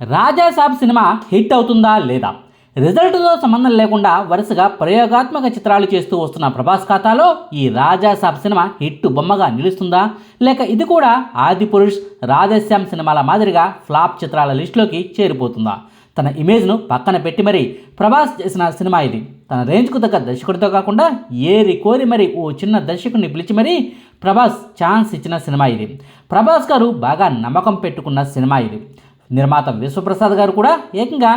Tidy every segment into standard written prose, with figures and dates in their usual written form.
రాజా సాబ్ cinema hit అవుతుందా లేదా? రిజల్ట్తో సంబంధం లేకుండా వరుసగా ప్రయోగాత్మక చిత్రాలు చేస్తూ వస్తున్న ప్రభాస్ ఖాతాలో ఈ రాజా సాబ్ సినిమా హిట్ బొమ్మగా నిలుస్తుందా, లేక ఇది కూడా ఆదిపురుష్, రాధేశ్యామ్ సినిమాల మాదిరిగా ఫ్లాప్ చిత్రాల లిస్టులోకి చేరిపోతుందా? తన ఇమేజ్ను పక్కన పెట్టి మరీ ప్రభాస్ చేసిన సినిమా ఇది. తన రేంజ్కు తగ్గ దర్శకుడితో కాకుండా ఏరి కోరి మరి ఓ చిన్న దర్శకుడిని పిలిచి మరీ ప్రభాస్ ఛాన్స్ ఇచ్చిన సినిమా ఇది. ప్రభాస్ గారు బాగా నమ్మకం పెట్టుకున్న సినిమా ఇది. నిర్మాత విశ్వప్రసాద్ గారు కూడా ఏకంగా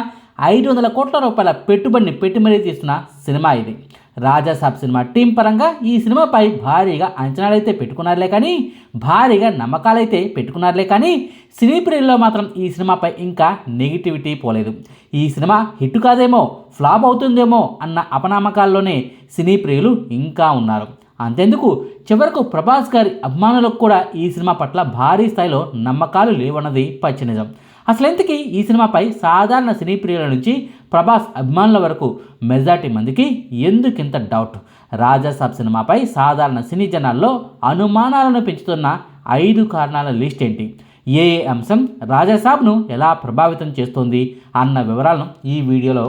500 కోట్ల రూపాయల పెట్టుబడిని పెట్టి మరీ తీస్తున్న సినిమా ఇది. రాజాసాబ్ సినిమా టీం పరంగా ఈ సినిమాపై భారీగా అంచనాలైతే పెట్టుకున్నారులే కానీ, భారీగా నమ్మకాలైతే పెట్టుకున్నారులే కానీ, సినీ ప్రియుల్లో మాత్రం ఈ సినిమాపై ఇంకా నెగిటివిటీ పోలేదు. ఈ సినిమా హిట్ కాదేమో, ఫ్లాప్ అవుతుందేమో అన్న అపనమ్మకాల్లోనే సినీ ప్రియులు ఇంకా ఉన్నారు. అంతెందుకు, చివరకు ప్రభాస్ గారి అభిమానులకు కూడా ఈ సినిమా పట్ల భారీ స్థాయిలో నమ్మకాలు లేవన్నది పచ్చి నిజం. అసలెంతకీ ఈ సినిమాపై సాధారణ సినీ ప్రియుల నుంచి ప్రభాస్ అభిమానుల వరకు మెజార్టీ మందికి ఎందుకింత డౌట్? రాజాసాబ్ సినిమాపై సాధారణ సినీ జనాల్లో అనుమానాలను పెంచుతున్న 5 కారణాల లిస్ట్ ఏంటి? ఏ అంశం రాజాసాబ్ను ఎలా ప్రభావితం చేస్తోంది అన్న వివరాలను ఈ వీడియోలో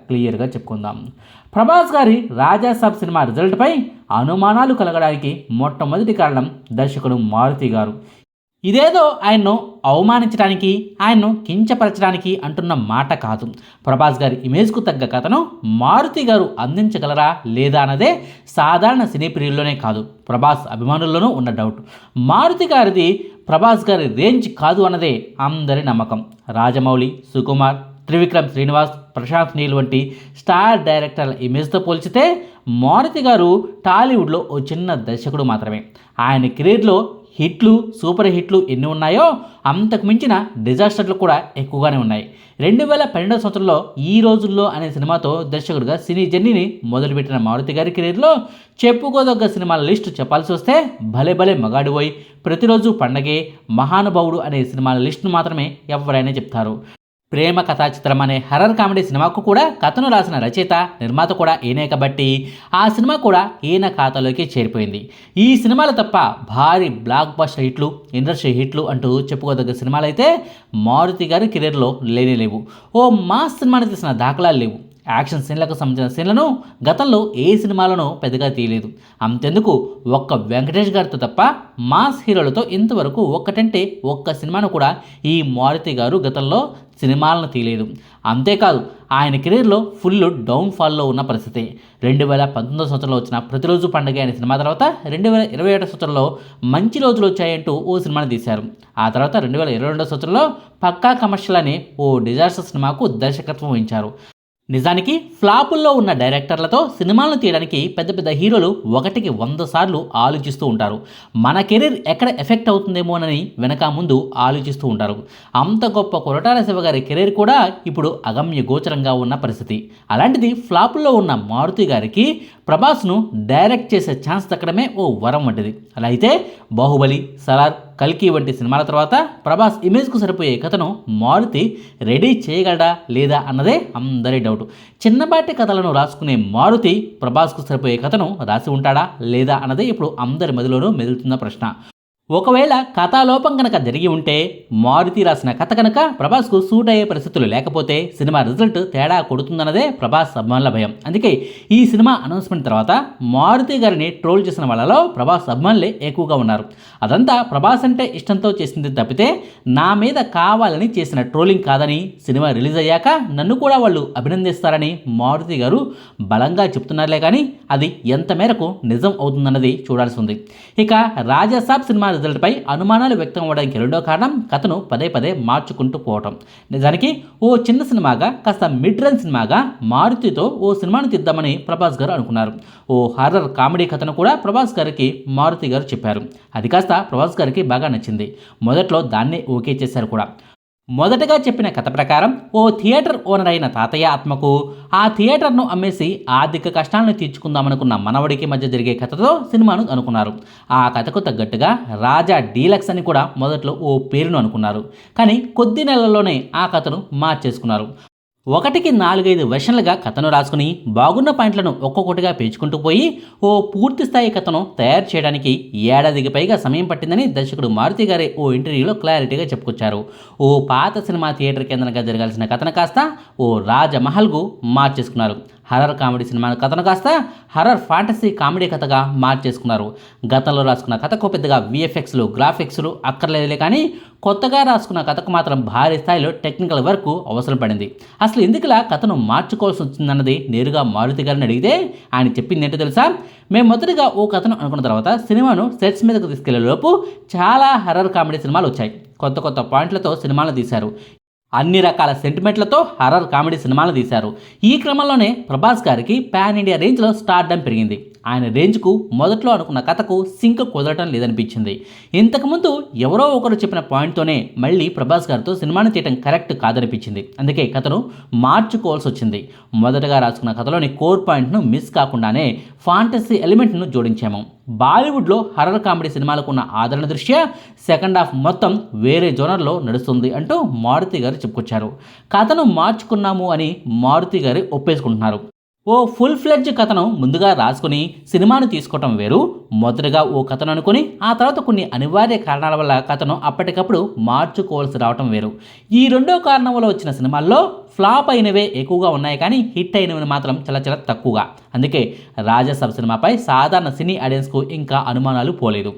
క్లియర్గా చెప్పుకుందాం. ప్రభాస్ గారి రాజాసాబ్ సినిమా రిజల్ట్పై అనుమానాలు కలగడానికి మొట్టమొదటి కారణం దర్శకుడు మారుతి గారు. ఇదేదో ఆయన్ను అవమానించడానికి, ఆయన్ను కించపరచడానికి అంటున్న మాట కాదు. ప్రభాస్ గారి ఇమేజ్కు తగ్గ కథను మారుతి గారు అందించగలరా లేదా అన్నదే సాధారణ సినీ ప్రియుల్లోనే కాదు, ప్రభాస్ అభిమానుల్లోనూ ఉన్న డౌట్. మారుతి గారిది ప్రభాస్ గారి రేంజ్ కాదు అన్నదే అందరి నమ్మకం. రాజమౌళి, సుకుమార్, త్రివిక్రమ్ శ్రీనివాస్, ప్రశాంత్ నీల్ వంటి స్టార్ డైరెక్టర్ల ఇమేజ్తో పోల్చితే మారుతి గారు టాలీవుడ్లో ఓ చిన్న దర్శకుడు మాత్రమే. ఆయన కెరీర్లో హిట్లు, సూపర్ హిట్లు ఎన్ని ఉన్నాయో అంతకు మించిన డిజాస్టర్లు కూడా ఎక్కువగానే ఉన్నాయి. 2012 సంవత్సరంలో ఈ రోజుల్లో అనే సినిమాతో దర్శకుడిగా సినీ జర్నీని మొదలుపెట్టిన మారుతి గారి కెరీర్లో చెప్పుకోదగ్గ సినిమాల లిస్టు చెప్పాల్సి వస్తే భలే భలే మగాడిపోయి, ప్రతిరోజు పండగే, మహానుభావుడు అనే సినిమాల లిస్టును మాత్రమే ఎవరైనా చెప్తారు. ప్రేమ కథా చిత్రం అనే హర్రర్ కామెడీ సినిమాకు కూడా కథను రాసిన రచయిత, నిర్మాత కూడా ఈయనే కాబట్టి ఆ సినిమా కూడా ఈయన ఖాతాలోకి చేరిపోయింది. ఈ సినిమాలు తప్ప భారీ బ్లాక్ బస్టర్ హిట్లు, ఇండస్ట్రీ హిట్లు అంటూ చెప్పుకోదగ్గ సినిమాలు అయితే మారుతి గారి కెరీర్లో లేవు. ఓ మాస్ సినిమాని తీసిన దాఖలాలు లేవు. యాక్షన్ సీన్లకు సంబంధించిన సీన్లను గతంలో ఏ సినిమాలను పెద్దగా తీయలేదు. అంతెందుకు, ఒక్క వెంకటేష్ గారితో తప్ప మాస్ హీరోలతో ఇంతవరకు ఒక్కటంటే ఒక్క సినిమాను కూడా ఈ మారుతి గారు గతంలో సినిమాలను తీయలేదు. అంతేకాదు, ఆయన కెరీర్లో ఫుల్ డౌన్ఫాల్లో ఉన్న పరిస్థితి. 2019 సంవత్సరంలో వచ్చిన ప్రతిరోజు పండగ అనే సినిమా తర్వాత 2021 సంవత్సరంలో మంచి రోజులు వచ్చాయంటూ ఓ సినిమాని తీశారు. ఆ తర్వాత 2022 సంవత్సరంలో పక్కా కమర్షియల్ అనే ఓ డిజాస్టర్ సినిమాకు దర్శకత్వం వహించారు. నిజానికి ఫ్లాపుల్లో ఉన్న డైరెక్టర్లతో సినిమాలను తీయడానికి పెద్ద పెద్ద హీరోలు 1కి 100 సార్లు ఆలోచిస్తూ ఉంటారు. మన కెరీర్ ఎక్కడ ఎఫెక్ట్ అవుతుందేమోనని వెనక ముందు ఆలోచిస్తూ ఉంటారు. అంత గొప్ప కొరటాల శివ గారి కెరీర్ కూడా ఇప్పుడు అగమ్య గోచరంగా ఉన్న పరిస్థితి. అలాంటిది ఫ్లాపుల్లో ఉన్న మారుతి గారికి ప్రభాస్ను డైరెక్ట్ చేసే ఛాన్స్ దక్కడమే ఓ వరం వంటిది. అలా అయితే బాహుబలి, సలార్, కల్కి వంటి సినిమాల తర్వాత ప్రభాస్ ఇమేజ్కు సరిపోయే కథను మారుతి రెడీ చేయగలడా లేదా అన్నదే అందరి డౌట్. చిన్నపాటి కథలను రాసుకునే మారుతి ప్రభాస్కు సరిపోయే కథను రాసి ఉంటాడా లేదా అన్నదే ఇప్పుడు అందరి మదిలోనూ మెదులుతున్న ప్రశ్న. ఒకవేళ కథాలోపం కనుక జరిగి ఉంటే, మారుతి రాసిన కథ కనుక ప్రభాస్కు సూట్ అయ్యే పరిస్థితులు లేకపోతే సినిమా రిజల్ట్ తేడా కొడుతుందన్నదే ప్రభాస్ అభిమానుల భయం. అందుకే ఈ సినిమా అనౌన్స్మెంట్ తర్వాత మారుతి గారిని ట్రోల్ చేసిన వాళ్ళలో ప్రభాస్ అభిమానులే ఎక్కువగా ఉన్నారు. అదంతా ప్రభాస్ అంటే ఇష్టంతో చేసింది తప్పితే నా మీద కావాలని చేసిన ట్రోలింగ్ కాదని, సినిమా రిలీజ్ అయ్యాక నన్ను కూడా వాళ్ళు అభినందిస్తారని మారుతి గారు బలంగా చెప్తున్నారులే కానీ అది ఎంత మేరకు నిజం అవుతుందన్నది చూడాల్సి ఉంది. ఇక రాజాసాబ్ సినిమా రిజల్ట్పై అనుమానాలు వ్యక్తం అవ్వడానికి రెండో కారణం కథను పదే పదే మార్చుకుంటూ పోవటం. నిజానికి ఓ చిన్న సినిమాగా కాస్త మిడ్ రన్ సినిమాగా మారుతితో ఓ సినిమాను తీద్దామని ప్రభాస్ గారు అనుకున్నారు. ఓ హారర్ కామెడీ కథను కూడా ప్రభాస్ గారికి మారుతి గారు చెప్పారు. అది కాస్త ప్రభాస్ గారికి బాగా నచ్చింది. మొదట్లో దాన్నే ఓకే చేశారు కూడా. మొదటగా చెప్పిన కథ ప్రకారం ఓ థియేటర్ ఓనర్ అయిన తాతయ్య ఆత్మకు ఆ థియేటర్ను అమ్మేసి ఆర్థిక కష్టాలను తీర్చుకుందామనుకున్న మనవడికి మధ్య జరిగే కథతో సినిమాను అనుకున్నారు. ఆ కథకు తగ్గట్టుగా రాజా డీలక్స్ అని కూడా మొదట్లో ఓ పేరును అనుకున్నారు. కానీ కొద్ది నెలల్లోనే ఆ కథను మార్చేసుకున్నారు. ఒకటికి 4-5 వెర్షన్లుగా కథను రాసుకుని బాగున్న పాయింట్లను ఒక్కొక్కటిగా పేర్చుకుంటూ పోయి ఓ పూర్తి స్థాయి కథను తయారు చేయడానికి ఏడాదికి పైగా సమయం పట్టిందని దర్శకుడు మారుతి గారి ఓ ఇంటర్వ్యూలో క్లారిటీగా చెప్పుకొచ్చారు. ఓ పాత సినిమా థియేటర్ కేంద్రంగా జరగాల్సిన కథను కాస్త ఓ రాజమహల్కు మార్చేసుకున్నారు. హర్రర్ కామెడీ సినిమా కథను కాస్త హర్రర్ ఫ్యాంటసీ కామెడీ కథగా మార్చేసుకున్నారు. గతంలో రాసుకున్న కథకు పెద్దగా విఎఫ్ఎక్స్లు గ్రాఫిక్స్లు అక్కర్లేదులే, కానీ కొత్తగా రాసుకున్న కథకు మాత్రం భారీ స్థాయిలో టెక్నికల్ వర్క్ అవసరం పడింది. అసలు ఎందుకులా కథను మార్చుకోవాల్సి వచ్చిందన్నది నేరుగా మారుతి గారిని అడిగితే ఆయన చెప్పింది ఏంటో తెలుసా? మేము మొదటిగా ఓ కథను అనుకున్న తర్వాత సినిమాను సెట్స్ మీదకు తీసుకెళ్లే లోపు చాలా హర్రర్ కామెడీ సినిమాలు వచ్చాయి. కొత్త కొత్త పాయింట్లతో సినిమాలు తీశారు. అన్ని రకాల సెంటిమెంట్లతో హర్రర్ కామెడీ సినిమాలు తీశారు. ఈ క్రమంలోనే ప్రభాస్ గారికి పాన్ ఇండియా రేంజ్లో స్టార్డమ్ పెరిగింది. ఆయన రేంజ్కు మొదట్లో అనుకున్న కథకు సింక్ కుదరటం లేదనిపించింది. ఇంతకుముందు ఎవరో ఒకరు చెప్పిన పాయింట్తోనే మళ్ళీ ప్రభాస్ గారితో సినిమాని తీయటం కరెక్ట్ కాదనిపించింది. అందుకే కథను మార్చుకోవాల్సి వచ్చింది. మొదటగా రాసుకున్న కథలోని కోర్ పాయింట్ను మిస్ కాకుండానే ఫాంటసీ ఎలిమెంట్ను జోడించాము. బాలీవుడ్లో హర్రర్ కామెడీ సినిమాలకు ఉన్న ఆదరణ దృష్ట్యా సెకండ్ హాఫ్ మొత్తం వేరే జోనర్లో నడుస్తుంది అంటూ మారుతి గారు చెప్పుకొచ్చారు. కథను మార్చుకున్నాము అని మారుతి గారు ఒప్పేసుకుంటున్నారు. ఓ ఫుల్ ఫ్లెడ్జ్ కథను ముందుగా రాసుకుని సినిమాను తీసుకోవటం వేరు, మొదటగా ఓ కథను అనుకుని ఆ తర్వాత కొన్ని అనివార్య కారణాల వల్ల కథను అప్పటికప్పుడు మార్చుకోవాల్సి రావటం వేరు. ఈ రెండో కారణం వల్ల వచ్చిన సినిమాల్లో ఫ్లాప్ అయినవే ఎక్కువగా ఉన్నాయి, కానీ హిట్ అయినవి మాత్రం చాలా చాలా తక్కువగా. అందుకే రాజాసాబ్ సినిమాపై సాధారణ సినీ ఆడియన్స్కు ఇంకా అనుమానాలు పోలేదు.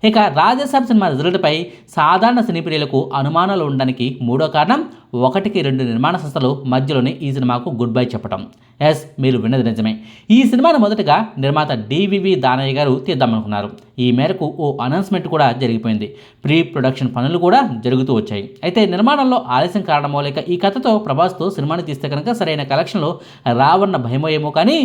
ఇక రాజాసాబ్ సినిమా రిజల్ట్పై సాధారణ సినీ ప్రియులకు అనుమానాలు ఉండడానికి మూడో కారణం 1-2 నిర్మాణ సంస్థలు మధ్యలోనే ఈ సినిమాకు గుడ్ బై చెప్పడం. ఎస్, మీరు విన్నది నిజమే. ఈ సినిమాను మొదటగా నిర్మాత డివివి దానయ్య గారు తీద్దామనుకున్నారు. ఈ మేరకు ఓ అనౌన్స్మెంట్ కూడా జరిగిపోయింది. ప్రీ ప్రొడక్షన్ పనులు కూడా జరుగుతూ వచ్చాయి. అయితే నిర్మాణంలో ఆలస్యం కారణమో లేక ఈ కథతో ప్రభాస్తో సినిమాని తీస్తే కనుక సరైన కలెక్షన్లో రావన్న భయమో ఏమో, కానీ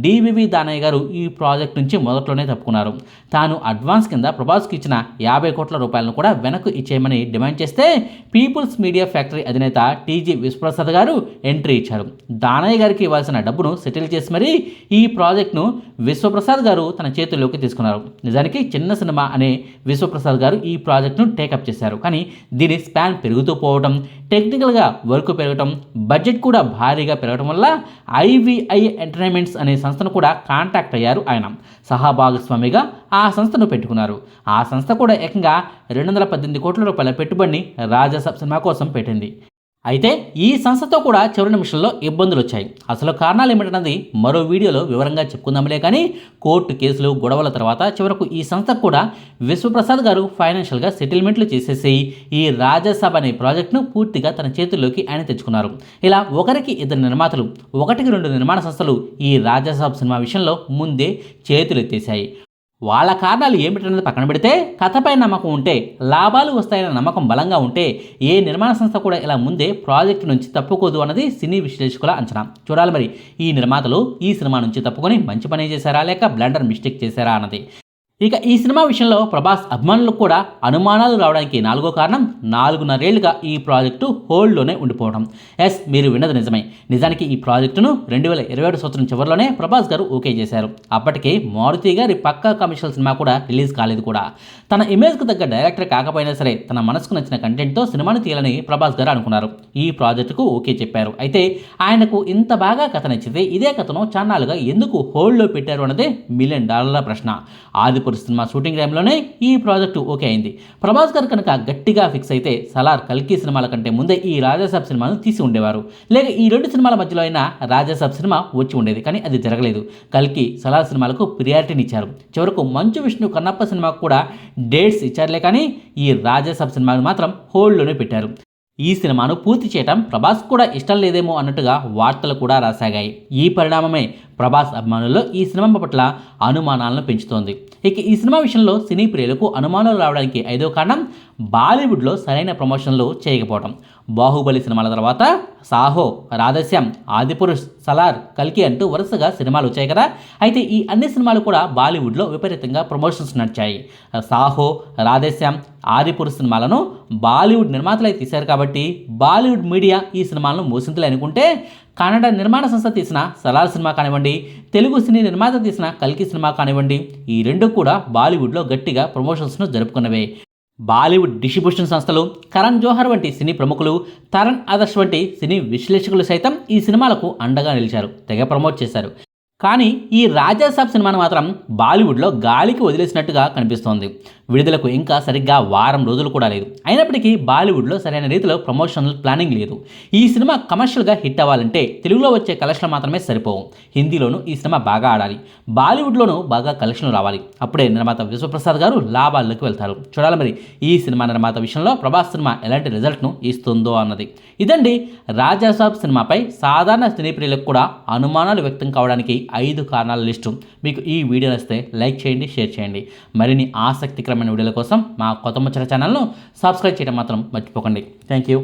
డివివి దానయ్య గారు ఈ ప్రాజెక్ట్ నుంచి మొదట్లోనే తప్పుకున్నారు. తాను అడ్వాన్స్ కింద ప్రభాస్కి ఇచ్చిన 50 కోట్ల రూపాయలను కూడా వెనక్కు ఇచ్చేయమని డిమాండ్ చేస్తే పీపుల్స్ మీడియా ఫ్యాక్టరీ అధినేత టీజీ విశ్వప్రసాద్ గారు ఎంట్రీ ఇచ్చారు. దానయ్య గారికి ఇవ్వాల్సిన డబ్బును సెటిల్ చేసి మరీ ఈ ప్రాజెక్ట్ను విశ్వప్రసాద్ గారు తన చేతుల్లోకి తీసుకున్నారు. నిజానికి చిన్న సినిమా అనే విశ్వప్రసాద్ గారు ఈ ప్రాజెక్ట్ను టేకప్ చేశారు. కానీ దీని స్పాన్ పెరుగుతూ పోవడం, టెక్నికల్గా వర్క్ పెరగటం, బడ్జెట్ కూడా భారీగా పెరగడం వల్ల ఐవిఐ ఎంటర్టైన్మెంట్స్ అనే సంస్థను కూడా కాంటాక్ట్ అయ్యారు ఆయన. సహభాగస్వామిగా ఆ సంస్థను పెట్టుకున్నారు. ఆ సంస్థ కూడా ఏకంగా 218 కోట్ల రూపాయల పెట్టుబడిని రాజాసాబ్ సినిమా కోసం పెట్టింది. అయితే ఈ సంస్థతో కూడా చివరి నిమిషంలో ఇబ్బందులు వచ్చాయి. అసలు కారణాలు ఏమిటన్నది మరో వీడియోలో వివరంగా చెప్పుకుందాంలే, కానీ కోర్టు కేసులు గొడవల తర్వాత చివరకు ఈ సంస్థకు కూడా విశ్వప్రసాద్ గారు ఫైనాన్షియల్గా సెటిల్మెంట్లు చేసేసి ఈ రాజాసాబ్ అనే ప్రాజెక్టును పూర్తిగా తన చేతుల్లోకి ఆయన తెచ్చుకున్నారు. ఇలా 1-2 నిర్మాతలు, 1-2 నిర్మాణ సంస్థలు ఈ రాజాసాబ్ సినిమా విషయంలో ముందే చేతులెత్తేశాయి. వాళ్ళ కారణాలు ఏమిటన్నది పక్కన పెడితే కథపై నమ్మకం ఉంటే, లాభాలు వస్తాయన్న నమ్మకం బలంగా ఉంటే ఏ నిర్మాణ సంస్థ కూడా ఇలా ముందే ప్రాజెక్టు నుంచి తప్పుకోదు అన్నది సినీ విశ్లేషకుల అంచనా. చూడాలి మరి ఈ నిర్మాతలు ఈ సినిమా నుంచి తప్పుకొని మంచి పని చేశారా లేక బ్లండర్ మిస్టేక్ చేశారా అన్నది. ఇక ఈ సినిమా విషయంలో ప్రభాస్ అభిమానులకు కూడా అనుమానాలు రావడానికి 4వ కారణం 4.5 ఏళ్లుగా ఈ ప్రాజెక్టు హోల్డ్లోనే ఉండిపోవడం. ఎస్, మీరు విన్నది నిజమే. నిజానికి ఈ ప్రాజెక్టును 2027 సంవత్సరం చివరిలోనే ప్రభాస్ గారు ఓకే చేశారు. అప్పటికే మారుతి గారి పక్కా కమర్షియల్ సినిమా కూడా రిలీజ్ కాలేదు కూడా. తన ఇమేజ్కు తగ్గ డైరెక్టర్ కాకపోయినా సరే తన మనసుకు నచ్చిన కంటెంట్తో సినిమాను తీయాలని ప్రభాస్ గారు అనుకున్నారు. ఈ ప్రాజెక్టుకు ఓకే చెప్పారు. అయితే ఆయనకు ఇంత బాగా కథ నచ్చితే ఇదే కథను చాన్నాళ్ళుగా ఎందుకు హోల్డ్లో పెట్టారు అన్నదే $1 మిలియన్ ప్రశ్న. ఆదిపురుష్ సినిమా షూటింగ్ టైంలోనే ఈ ప్రాజెక్టు ఓకే అయింది. ప్రభాస్ గారు కనుక గట్టిగా ఫిక్స్ అయితే సలార్, కల్కి సినిమాల కంటే ముందే ఈ రాజాసాబ్ సినిమాను తీసి ఉండేవారు. లేక ఈ 2 సినిమాల మధ్యలో అయినా రాజాసాబ్ సినిమా వచ్చి ఉండేది. కానీ అది జరగలేదు. కల్కి, సలార్ సినిమాలకు ప్రియారిటీని ఇచ్చారు. చివరకు మంచు విష్ణు కన్నప్ప సినిమాకు కూడా డేట్స్ ఇచ్చారులే, కానీ ఈ రాజాసాబ్ సినిమాను మాత్రం హోల్డ్లోనే పెట్టారు. ఈ సినిమాను పూర్తి చేయటం ప్రభాస్ కూడా ఇష్టం లేదేమో అన్నట్టుగా వార్తలు కూడా రాసాగాయి. ఈ పరిణామమే ప్రభాస్ అభిమానుల్లో ఈ సినిమా పట్ల అనుమానాలను పెంచుతోంది. ఇక ఈ సినిమా విషయంలో సినీ ప్రియులకు అనుమానాలు రావడానికి 5వ కారణం బాలీవుడ్లో సరైన ప్రమోషన్లు చేయకపోవడం. బాహుబలి సినిమాల తర్వాత సాహో, రాధశ్యామ్, ఆదిపురుష్, సలార్, కల్కి అంటూ వరుసగా సినిమాలు వచ్చాయి కదా. అయితే ఈ అన్ని సినిమాలు కూడా బాలీవుడ్లో విపరీతంగా ప్రమోషన్స్ నడిచాయి. సాహో, రాధశ్యామ్, ఆదిపురుష్ సినిమాలను బాలీవుడ్ నిర్మాతలై తీశారు కాబట్టి బాలీవుడ్ మీడియా ఈ సినిమాలను మోసింతలే అనుకుంటే, కన్నడ నిర్మాణ సంస్థ తీసిన సలార్ సినిమా కానివ్వండి, తెలుగు సినీ నిర్మాత తీసిన కల్కి సినిమా కానివ్వండి, ఈ 2 కూడా బాలీవుడ్లో గట్టిగా ప్రమోషన్స్ను జరుపుకున్నవే. బాలీవుడ్ డిస్ట్రిబ్యూషన్ సంస్థలు, కరణ్ జోహర్ వంటి సినీ ప్రముఖులు, తరణ్ ఆదర్శ్ వంటి సినీ విశ్లేషకులు సైతం ఈ సినిమాలకు అండగా నిలిచారు, తెగ ప్రమోట్ చేశారు. కానీ ఈ రాజాసాబ్ సినిమాను మాత్రం బాలీవుడ్లో గాలికి వదిలేసినట్టుగా కనిపిస్తోంది. విడుదలకు ఇంకా సరిగ్గా వారం రోజులు కూడా లేదు. అయినప్పటికీ బాలీవుడ్లో సరైన రీతిలో ప్రమోషనల్ ప్లానింగ్ లేదు. ఈ సినిమా కమర్షియల్గా హిట్ అవ్వాలంటే తెలుగులో వచ్చే కలెక్షన్లు మాత్రమే సరిపోవు. హిందీలోనూ ఈ సినిమా బాగా ఆడాలి, బాలీవుడ్లోనూ బాగా కలెక్షన్లు రావాలి. అప్పుడే నిర్మాత విశ్వప్రసాద్ గారు లాభాల్లోకి వెళ్తారు. చూడాలి మరి ఈ సినిమా నిర్మాత విషయంలో ప్రభాస్ సినిమా ఎలాంటి రిజల్ట్ను ఇస్తుందో అన్నది. ఇదండి రాజాసాబ్ సినిమాపై సాధారణ సినీ ప్రియులకు కూడా అనుమానాలు వ్యక్తం కావడానికి 5 కారణాల లిస్టు. మీకు ఈ వీడియో నచ్చితే లైక్ చేయండి, షేర్ చేయండి. మరిన్ని ఆసక్తికరమైన వీడియోల కోసం మా కొత్త ముచ్చట ఛానల్ను సబ్స్క్రైబ్ చేయడం మాత్రం మర్చిపోకండి. Thank you.